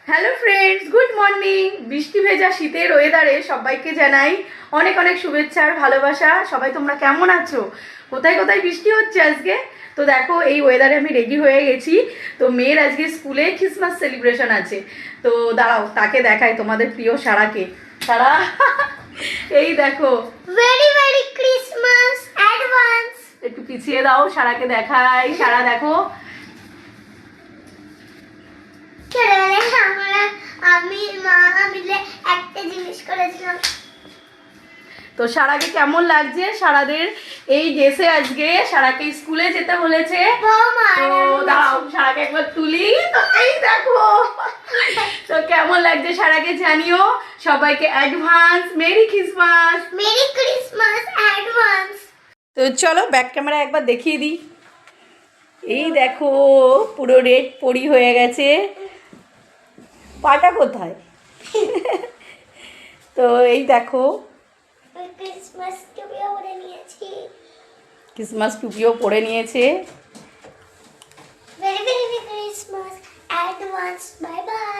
Hello friends, good morning. বৃষ্টি ভেজা শীতের ওয়েদারে সবাইকে জানাই অনেক অনেক শুভেচ্ছা আর ভালোবাসা। সবাই তোমরা কেমন আছো? কোথায় কোথায় বৃষ্টি হচ্ছে আজকে? তো দেখো, এই ওয়েদারে আমি রেডি হয়ে গেছি। তো মেয়ের আজকে স্কুলে ক্রিসমাস সেলিব্রেশন আছে। তো দাঁড়াও, তাকে দেখাই, তোমাদের প্রিয় সারাকে। সারা এই দেখো, ভেরি ভেরি ক্রিসমাস অ্যাডভান্স। একটু পিছিয়ে দাও, সারাকে দেখাই। সারা দেখো, ছোটবেলায় আমি মা মিলে একটা জিনিস করেছিলাম। তো সারাকে কেমন লাগছে? সারাদের এই ড্রেসে আজকে সারাকে স্কুলে যেতে বলেছে। বৌমা, তো দাঁড়াও, সারাকে একবার তুলি। তো এই দেখো, তো কেমন লাগছে সারাকে জানিও। সবাইকে advance merry Christmas. Merry Christmas advance. তো চলো ব্যাক ক্যামেরা একবার দেখিয়ে দিই। এই দেখো, পুরো রেড পরি হয়ে গেছে। পাটা কোথায়? তো এই দেখো, ক্রিসমাস টুপিও পরে নিয়েছি। ক্রিসমাস টুপিও পরে নিয়েছে। Very very Christmas advance. Bye bye.